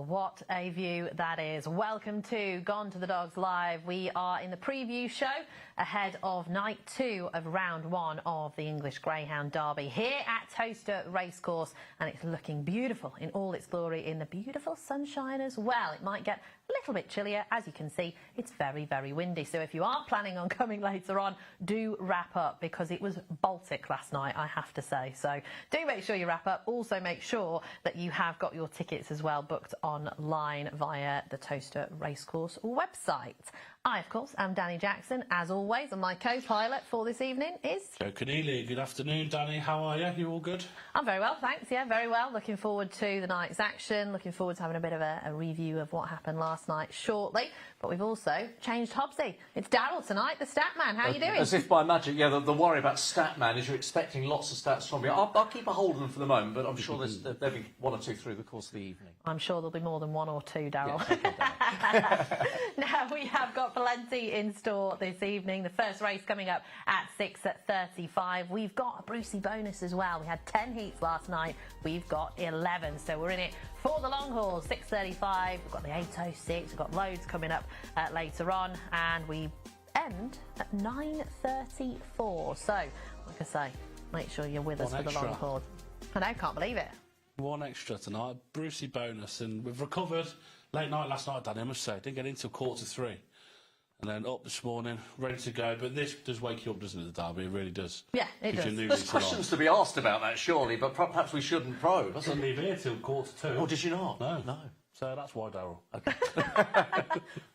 what a view that is. Welcome to Gone to the Dogs Live. We are in the preview show ahead of night 2 of round 1 of the English Greyhound Derby here at Towcester Racecourse, and it's looking beautiful in all its glory in the beautiful sunshine as well. It might get a little bit chillier. As you can see, it's very, very windy. So if you are planning on coming later on, do wrap up, because it was Baltic last night, I have to say. So do make sure you wrap up. Also make sure that you have got your tickets as well booked online via the Towcester Racecourse website. I, of course, am Danny Jackson, as always, and my co-pilot for this evening is... Joe Keneally. Good afternoon, Danny. How are you? You all good? I'm very well, thanks. Yeah, very well. Looking forward to the night's action. Looking forward to having a bit of a review of what happened last night shortly. But we've also changed Hobbsy. It's Daryl tonight, the stat man. How are you doing? As if by magic. Yeah, the worry about stat man is you're expecting lots of stats from me. I'll keep a hold of them for the moment, but I'm sure there'll be one or two through the course of the evening. I'm sure there'll be more than one or two, Daryl. Yeah, Now, we have got plenty in store this evening. The first race coming up at 6:35. We've got a Brucey bonus as well. We had 10 heats last night. We've got 11, so we're in it for the long haul. 6:35. We've got the 8:06. We've got loads coming up later on, and we end at 9:34. So, like I say, make sure you're with us for the long haul. I know, can't believe it. One extra tonight, Brucey bonus, and we've recovered late night last night, Danny, I must say. Didn't get into 2:45. And then up this morning, ready to go. But this does wake you up, doesn't it, the Derby? It really does. Yeah, it does. There's questions to be asked about that, surely, but perhaps we shouldn't probe. I didn't leave here till 2:45. Oh, did you not? No. No. So that's why, Daryl. Okay.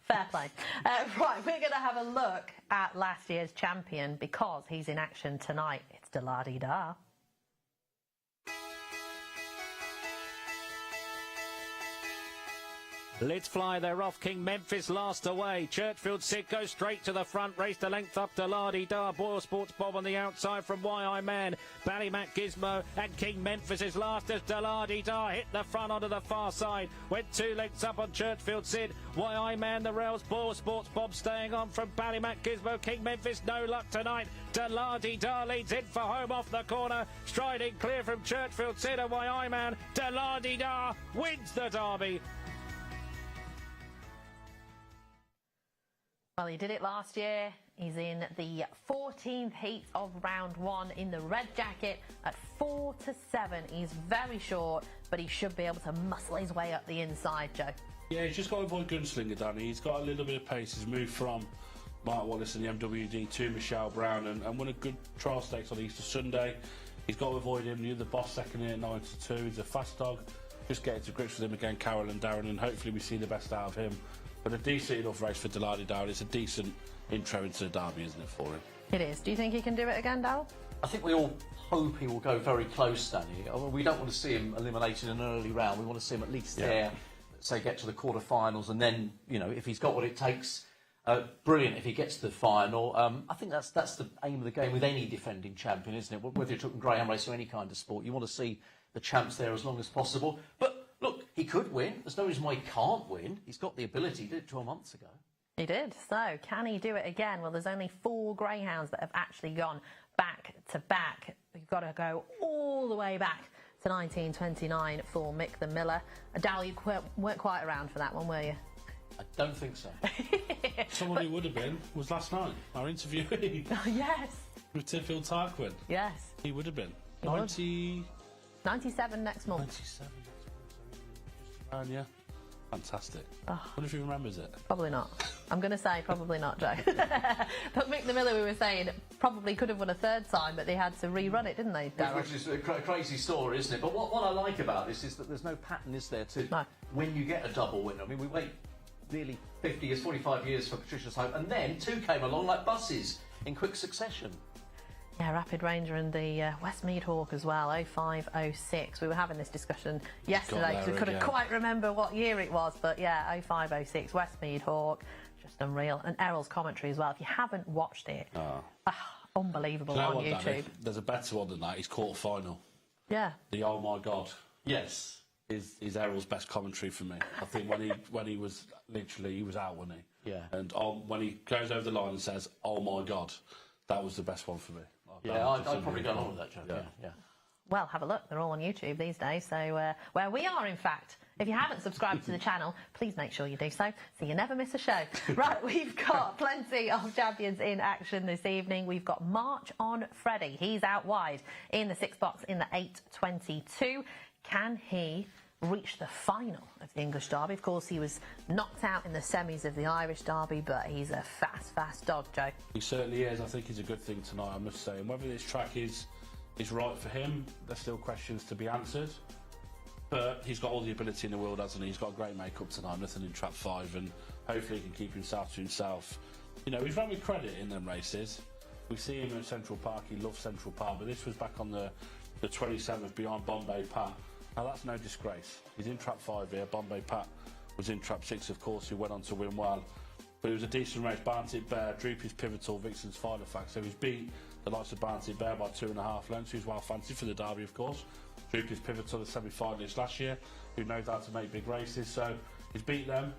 Fair play. Right, we're going to have a look at last year's champion, because he's in action tonight. It's Da-La-Di-Da. Let's fly, they're off. King Memphis last away. Churchfield Sid goes straight to the front. Race to length up to Da-La-Di-Da. Boyle Sports Bob on the outside from YI Man. Ballymac Gizmo and King Memphis is last as Da-La-Di-Da hit the front onto the far side. Went 2 lengths up on Churchfield Sid. YI Man the rails. Boyle Sports Bob staying on from Ballymac Gizmo. King Memphis no luck tonight. Da-La-Di-Da leads in for home off the corner. Striding clear from Churchfield Sid and YI Man. Da-La-Di-Da wins the Derby. Well, he did it last year. He's in the 14th heat of round 1 in the red jacket at 4 to 7. He's very short, but he should be able to muscle his way up the inside, Joe. Yeah, he's just got to avoid Gunslinger, Danny. He's got a little bit of pace. He's moved from Mark Wallace in the MWD to Michelle Brown and won a good trial stakes on Easter Sunday. He's got to avoid him. You're the boss second here at 9 to 2. He's a fast dog. Just getting to grips with him again, Carol and Darren, and hopefully we see the best out of him. But a decent enough race for Da-La-Di-Da. It's a decent intro into the Derby, isn't it, for him? It is. Do you think he can do it again, Darryl? I think we all hope he will go very close, Danny. We don't want to see him eliminated in an early round. We want to see him at least there, say, get to the quarterfinals, and then, you know, if he's got what it takes, brilliant if he gets to the final. I think that's the aim of the game with any defending champion, isn't it? Whether you're talking greyhound race or any kind of sport, you want to see the champs there as long as possible. But look, he could win. There's no reason why he can't win. He's got the ability. He did it 12 months ago. He did. So, can he do it again? Well, there's only 4 greyhounds that have actually gone back to back. We've got to go all the way back to 1929 for Mick the Miller. Darryl, you weren't quite around for that one, were you? I don't think so. Someone who would have been was last night, our interviewee. Oh, yes. With Tinfield Tarquin. Yes. He would have been. He 97 next month. 97 next month. Yeah. Fantastic. Oh. I wonder if he remembers it. Probably not. I'm going to say probably not, Joe. But Mick the Miller, we were saying, probably could have won a third time, but they had to rerun it, didn't they, Darryl? Which is a crazy story, isn't it? But what I like about this is that there's no pattern, is there, to when you get a double winner. I mean, we wait nearly 50 years, 45 years for Patricia's Hope, and then 2 came along like buses in quick succession. Yeah, Rapid Ranger and the Westmead Hawk as well, 0506. We were having this discussion yesterday because we couldn't quite remember what year it was, but yeah, 0506, Westmead Hawk, just unreal. And Errol's commentary as well. If you haven't watched it, unbelievable on YouTube. Danny, there's a better one than that. He's quarter-final. Yeah. The Oh My God. Yes. Is Errol's best commentary for me. I think when he was literally, he was out, wasn't he? Yeah. And when he goes over the line and says, "Oh my God," that was the best one for me. Yeah, I'd probably go along with that, Joe. Yeah. well, have a look. They're all on YouTube these days. So where we are, in fact. If you haven't subscribed to the channel, please make sure you do so you never miss a show. Right, we've got plenty of champions in action this evening. We've got March on Freddie. He's out wide in the 6th box in the 8.22. Can he reach the final of the English Derby? Of course, he was knocked out in the semis of the Irish Derby, but he's a fast dog, Joe. He certainly is. I think it's a good thing tonight, I must say. And whether this track is right for him, there's still questions to be answered. But he's got all the ability in the world, hasn't he? He's got great make-up tonight, nothing in trap 5, and hopefully he can keep himself to himself. You know, he's run with credit in them races. We see him at Central Park, he loves Central Park, but this was back on the 27th behind Bombay Pat. Now that's no disgrace. He's in trap 5 here, Bombay Pat was in trap 6, of course, he went on to win well. But it was a decent race. Barnett Bear, Droopy's Pivotal, Vixen's Final Fact. So he's beat the likes of Barnett Bear by 2.5 lengths, who's well fancied for the Derby, of course. Droopy's Pivotal, the semi-finalist last year, who knows how to make big races. So he's beat them.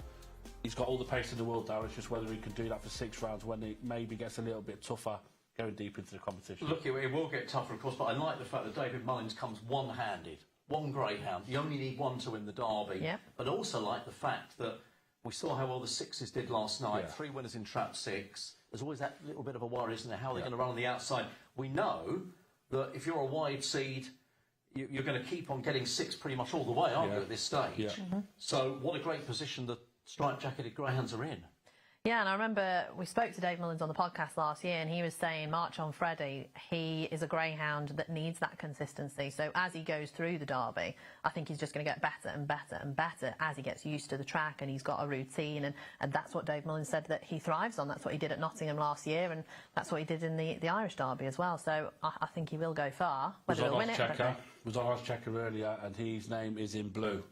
He's got all the pace in the world now. It's just whether he can do that for 6 rounds when it maybe gets a little bit tougher going deep into the competition. Look, it will get tougher, of course, but I like the fact that David Mullins comes one-handed. One Greyhound. You only need one to win the Derby. Yeah. But also like the fact that we saw how well the 6s did last night. Yeah. 3 winners in trap 6. There's always that little bit of a worry, isn't there? How are they going to run on the outside? We know that if you're a wide seed, you're going to keep on getting 6 pretty much all the way, aren't you, at this stage? Yeah. So what a great position the striped-jacketed Greyhounds are in. Yeah, and I remember we spoke to Dave Mullins on the podcast last year, and he was saying March on Freddie, he is a greyhound that needs that consistency. So as he goes through the Derby, I think he's just going to get better and better and better as he gets used to the track and he's got a routine. And that's what Dave Mullins said that he thrives on. That's what he did at Nottingham last year, and that's what he did in the Irish Derby as well. So I think he will go far. Whether he'll win it, I don't know. Was on our checker earlier, and his name is in blue.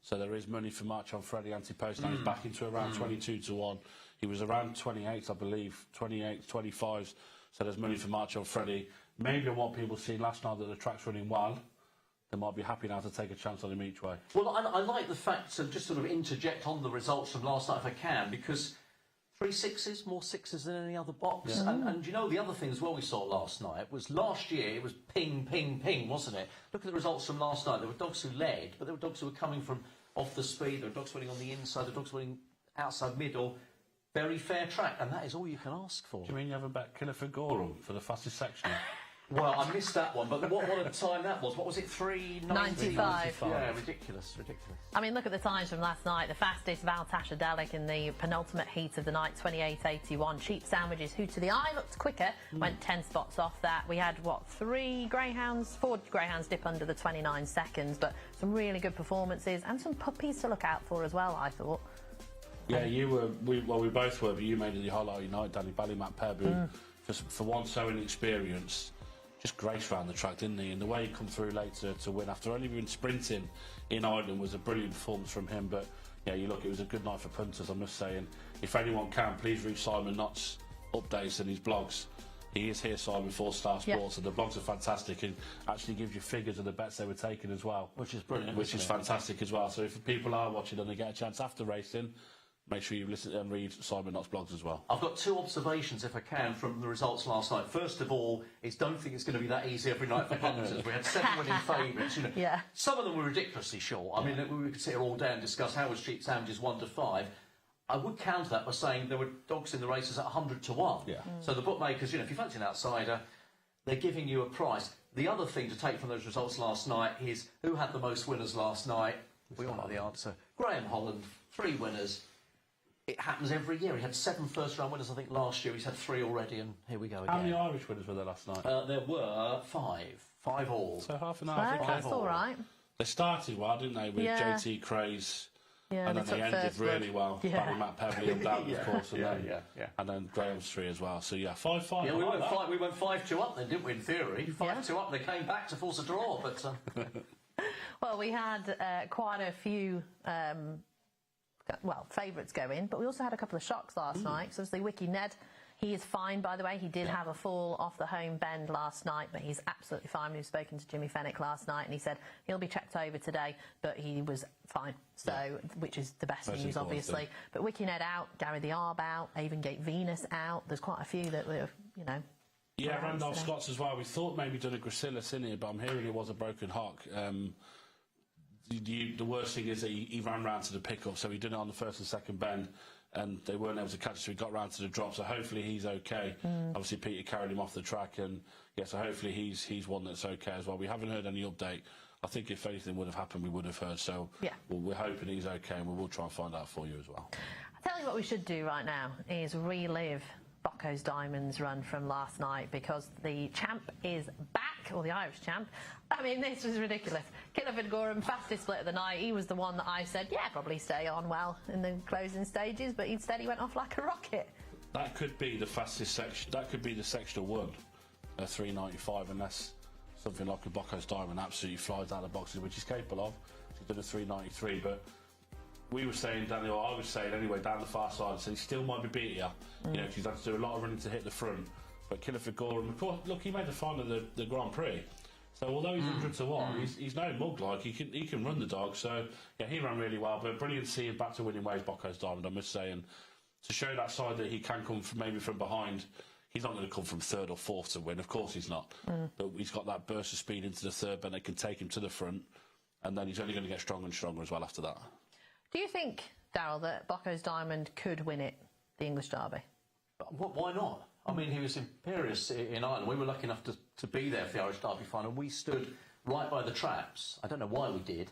So there is money for March on Freddie anti-post. Now he's back into around 22 to 1. He was around 28, I believe, 28, 25s. So there's money for March on Freddie. Maybe on what people seen last night that the track's running well, they might be happy now to take a chance on him each way. Well, I like the fact to just sort of interject on the results from last night if I can, because 3 6s, more 6s than any other box. Yeah. And you know, the other thing as well we saw last night was last year it was ping, ping, ping, wasn't it? Look at the results from last night. There were dogs who led, but there were dogs who were coming from off the speed. There were dogs winning on the inside, there were dogs winning outside middle. Very fair track, and that is all you can ask for. Do you mean you haven't bet Killer for Gorham for the fastest section? Well, I missed that one, but what a time that was. What was it, 3:95? Yeah, ridiculous. I mean, look at the times from last night. The fastest, Valtasha Delic in the penultimate heat of the night, 28.81. Cheap Sandwiches, who to the eye looked quicker, went 10 spots off that. We had, what, 4 Greyhounds dip under the 29 seconds, but some really good performances and some puppies to look out for as well, I thought. Yeah, we both were, but you made it the highlight of your night, Danny. Ballymac Pebble, for one so inexperienced, just graced round the track, didn't he? And the way he come through later to win after only been sprinting in Ireland was a brilliant performance from him. But yeah, you look, it was a good night for punters, I must say. And if anyone can, please read Simon Knott's updates and his blogs. He is here, Simon, 4-Star Sports, and the blogs are fantastic and actually gives you figures of the bets they were taking as well. Which is brilliant. Which is fantastic as well. So if people are watching and they get a chance after racing, make sure you listen and read Simon Knott's blogs as well. I've got 2 observations, if I can, from the results last night. First of all, don't think it's going to be that easy every night for punters. We had 7 winning favourites. You know. Yeah. Some of them were ridiculously short. I mean, we could sit here all day and discuss how was Cheap Sandwiches 1 to 5. I would counter that by saying there were dogs in the races at 100 to 1. Yeah. So the bookmakers, you know, if you fancy an outsider, they're giving you a price. The other thing to take from those results last night is who had the most winners last night. We all know the answer. Graham Holland, 3 winners. It happens every year. He had 7 first-round winners, I think, last year. He's had 3 already, and here we go again. How many Irish winners were there last night? There were 5. 5 all. So half an hour. That's all right. They started well, didn't they, with JT Craze, and then they ended really well. Ballymac Pebble and down, of course, and then Graham's 3 as well. So yeah, 5-5. Yeah, we went 5-2 up then, didn't we? In theory, 5-2 up. They came back to force a draw, but. Well, we had quite a few. Favourites go in, but we also had a couple of shocks last night. So obviously Wiki Ned, he is fine, by the way. He did have a fall off the home bend last night, but he's absolutely fine. We've spoken to Jimmy Fennick last night, and he said he'll be checked over today, but he was fine. So, which is the best news, obviously. But Wiki Ned out, Gary the Arb out, Avon Gate Venus out. There's quite a few that were, you know, Yeah, Randolph Scott's as well. We thought maybe done a gracilis in here, but I'm hearing it was a broken hock. The worst thing is that he ran round to the pickup, so he did it on the first and second bend, and they weren't able to catch it, so he got round to the drop, so hopefully he's okay. Obviously Peter carried him off the track, and yeah, so hopefully he's one that's okay as well. We haven't heard any update. I think if anything would have happened, we would have heard, so yeah. We're hoping he's okay, and we will try and find out for you as well. I'll tell you what we should do right now is relive Boco's Diamonds run from last night, because the champ is back, or the Irish champ. I mean, this was ridiculous. Killiford Gorham, fastest split of the night. He was the one that I said, yeah, probably stay on well in the closing stages, but instead he went off like a rocket. That could be the fastest section. That could be the sectional one, 395, unless something like a Boco's Diamond absolutely flies out of the boxes, which he's capable of. He did a 393, but we were saying, Daniel, I was saying anyway, down the far side, so he still might be beating you. You know, he's had to do a lot of running to hit the front. But Killiford Gorham, of course, look, he made the final of the Grand Prix. So although he's 100 to 1, he's no mug, like, he can run the dog. So yeah, he ran really well. But brilliant to see him back to winning ways, Boco's Diamond, I must say, and to show that side that he can come from, maybe from behind. He's not going to come from third or fourth to win, of course he's not. But he's got that burst of speed into the third, but they can take him to the front, and then he's only going to get stronger and stronger as well after that. Do you think, Darryl, that Boco's Diamond could win it, the English Derby? Why not? I mean, he was imperious in Ireland. We were lucky enough to be there for the Irish Derby final. We stood right by the traps. I don't know why we did,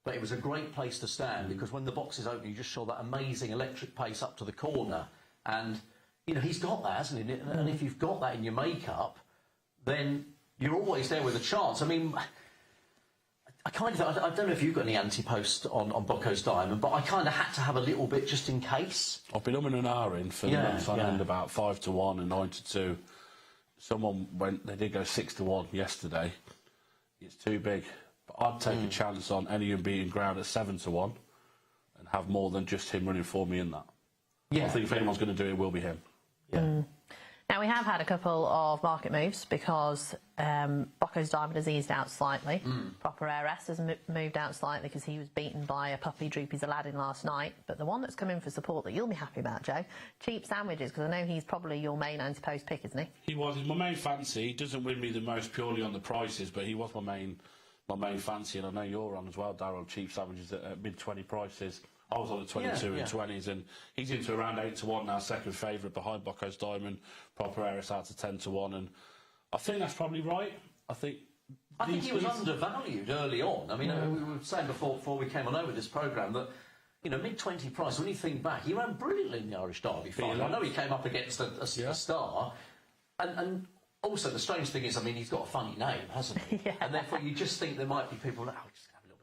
but it was a great place to stand, because when the boxes open, you just saw that amazing electric pace up to the corner. And, you know, he's got that, hasn't he? And if you've got that in your makeup, then you're always there with a chance. I mean, I don't know if you've got any anti-post on Boco's Diamond, but I kind of had to have a little bit just in case. I've been umming and ahhing for months on end about 5 to 1 and 9 to 2. Someone went, they did go 6 to 1 yesterday. It's too big. But I'd take a chance on any of them beating ground at 7 to 1 and have more than just him running for me in that. Yeah. I think if anyone's going to do it, it will be him. Yeah. Now, we have had a couple of market moves, because Boco's Diamond has eased out slightly. Proper Heiress has moved out slightly because he was beaten by a puppy, Droopy's Aladdin, last night. But the one that's come in for support that you'll be happy about, Joe, Cheap Sandwiches, because I know he's probably your main anti-post pick, isn't he? He was. He's my main fancy. He doesn't win me the most purely on the prices, but he was my main fancy, and I know you're on as well, Darryl. Cheap Sandwiches at mid-20 prices. I was on the 22 and 20s, and he's into around 8 to 1 now, second favourite behind Boco's Diamond. Proper Heiress out to 10 to 1, and I think that's probably right. I think he was undervalued early on. I mean, we were saying before we came on over this programme that, you know, mid-20 price, when you think back, he ran brilliantly in the Irish Derby final. I know he came up against a star, and also the strange thing is, I mean, he's got a funny name, hasn't he? And therefore you just think there might be people that,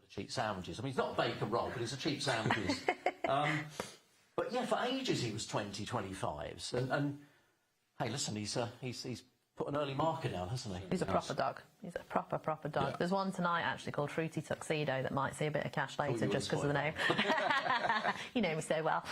cheap sandwiches. I mean, it's not a bacon roll, but it's a cheap sandwiches. But yeah, for ages he was 20, 25s, and hey, listen, he's put an early marker down, hasn't he? He's a proper dog. He's a proper dog. There's one tonight actually called Fruity Tuxedo that might see a bit of cash later just because of the name. You know me so well.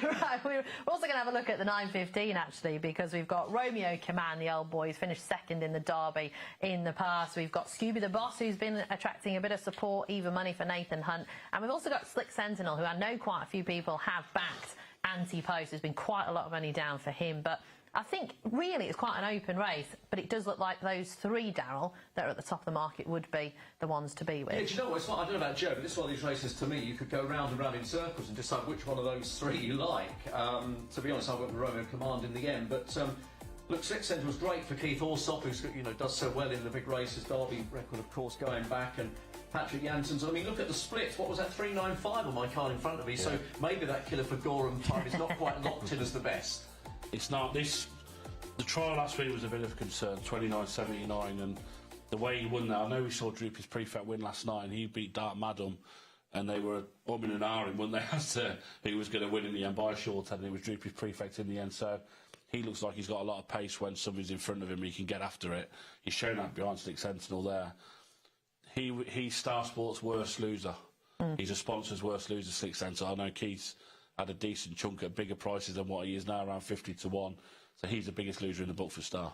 Right, we're also going to have a look at the 9:15 actually, because we've got Romeo Command, the old boy, who's finished second in the Derby in the past. We've got Scooby the Boss, who's been attracting a bit of support, even money for Nathan Hunt. And we've also got Slick Sentinel, who I know quite a few people have backed anti-post. There's been quite a lot of money down for him, but I think really it's quite an open race, but it does look like those three, Darryl, that are at the top of the market would be the ones to be with. Yeah, do you know what? It's not, I don't know about Joe, but this is one of these races, to me, you could go round and round in circles and decide which one of those three you like. To be honest, I went with Romeo Command in the end, but look, Slick Centre was great for Keith Alsop, who's, you know, does so well in the big races. Derby record, of course, going back, and Patrick Janssens. I mean, look at the splits. What was that, 395 on my card in front of me? Yeah. So maybe that Killiford Gorham time is not quite locked in as the best. It's not. The trial last week was a bit of a concern, 29.79, and the way he won that, I know we saw Droopy's Prefect win last night, and he beat Dark Madam, and they were umming and ahhing, weren't they, as to who was going to win in the end by a short head, and it was Droopy's Prefect in the end. So he looks like he's got a lot of pace when somebody's in front of him, he can get after it. He's shown that behind Slick Sentinel there. He's Star Sports' worst loser. He's a sponsor's worst loser, Slick Sentinel. I know Keith's had a decent chunk at bigger prices than what he is now, around 50 to 1. So he's the biggest loser in the book for Star.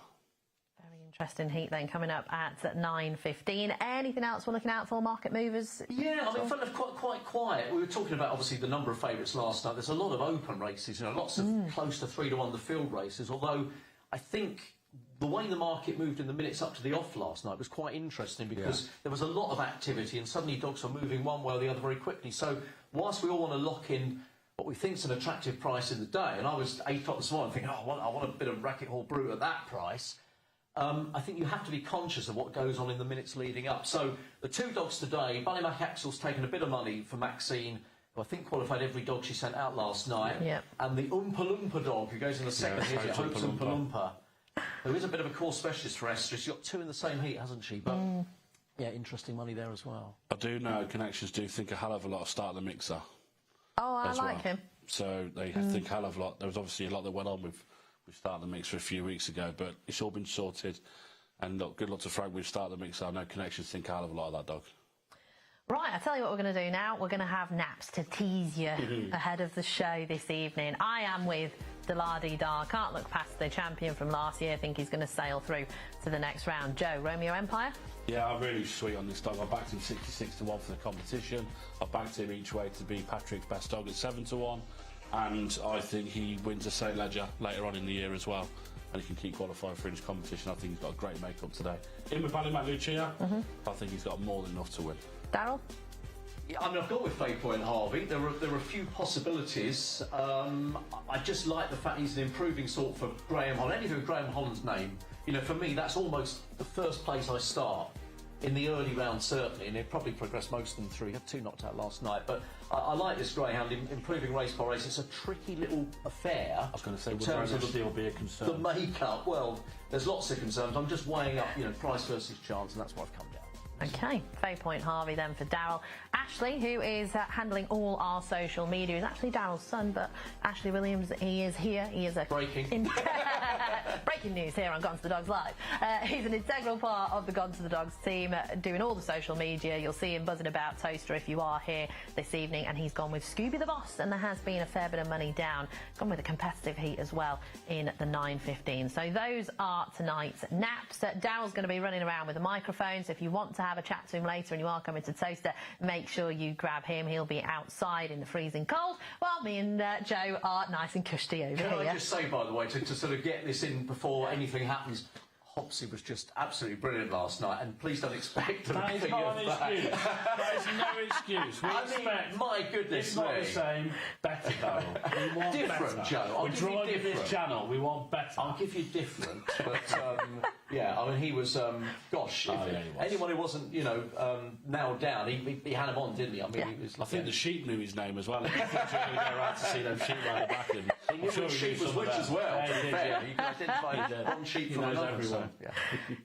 Very interesting heat then coming up at 9:15. Anything else we're looking out for, market movers? Yeah, I mean, fun of quite quiet. We were talking about, obviously, the number of favourites last night. There's a lot of open races, you know, lots of close to 3 to 1 the field races, although I think the way the market moved in the minutes up to the off last night was quite interesting because there was a lot of activity and suddenly dogs were moving one way or the other very quickly. So whilst we all want to lock in what we think is an attractive price in the day, and I was 8 o'clock this morning thinking, oh, I want a bit of Racket Hall Brute at that price, I think you have to be conscious of what goes on in the minutes leading up. So the 2 dogs today, Ballymac Axel's taken a bit of money for Maxine, who I think qualified every dog she sent out last night, and the Oompa Loompa dog, who goes in the second heat, Hopes Oompa Loompa, who is a bit of a course specialist for Esther. She's got 2 in the same heat, hasn't she? But yeah, interesting money there as well. I do know Connections do think a hell of a lot of Start the Mixer. Oh, I like him. So they think a hell of a lot. There was obviously a lot that went on with Start the Mixer a few weeks ago, but it's all been sorted. And look, good luck to Frank with Start the Mixer. I know Connections think a hell of a lot of that dog. Right, I'll tell you what we're going to do now. We're going to have naps to tease you ahead of the show this evening. I am with the La-Di-Da. Can't look past the champion from last year. I think he's going to sail through to the next round. Joe, Romeo Empire? Yeah, I'm really sweet on this dog. I backed him 66 to 1 for the competition. I backed him each way to be Patrick's best dog at 7 to 1. And I think he wins a St. Ledger later on in the year as well. And he can keep qualifying for his competition. I think he's got a great make-up today. In with Ballymac Lucia, I think he's got more than enough to win. Darryl? Yeah, I mean, I've got with Faye Point Harvey. There are a few possibilities. I just like the fact he's an improving sort for Graham Holland. Anything with Graham Holland's name, you know, for me, that's almost the first place I start in the early round, certainly, and he'll probably progress most of them through. He had 2 knocked out last night, but I like this Greyhound improving race by race. It's a tricky little affair. I was going to say, in would terms of deal be a concern? The make-up, well, there's lots of concerns. I'm just weighing up, you know, price versus chance, and that's what I've come down. Okay, Faye Point Harvey then for Darryl. Ashley, who is handling all our social media, is actually Darryl's son, but Ashley Williams, he is here. He is a breaking news here on Gone to the Dogs Live. He's an integral part of the Gone to the Dogs team, doing all the social media. You'll see him buzzing about Toaster if you are here this evening, and he's gone with Scooby the Boss, and there has been a fair bit of money down. Gone with a competitive heat as well in the 9:15. So those are tonight's naps. Darryl's going to be running around with a microphone, so if you want to have a chat to him later and you are coming to Toaster, make sure you grab him. He'll be outside in the freezing cold, while me and Joe are nice and cushy over here. Can I just say, by the way, to sort of get this in before anything happens, Hopsy was just absolutely brilliant last night, and please don't expect that is not an excuse. That is no excuse. We expect. My goodness, it's not the same. Better, Darryl. We want different, better. Joe. We're driving this channel. We want better. I'll give you different, but yeah, I mean, he was. Gosh, anyone who wasn't, you know, nailed down, he had him on, didn't he? I mean, he was. I think the sheep knew his name as well. He thought you were going to go around to see them sheep around the back. He knew which sheep was which as well. Yeah, he identified one sheep from another. Everyone.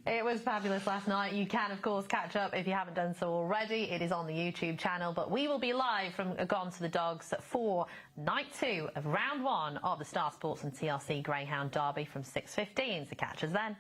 It was fabulous last night. You can, of course, catch up if you haven't done so already. It is on the YouTube channel, but we will be live from Gone to the Dogs for night 2 of round 1 of the Star Sports and TRC Greyhound Derby from 6:15. So catch us then.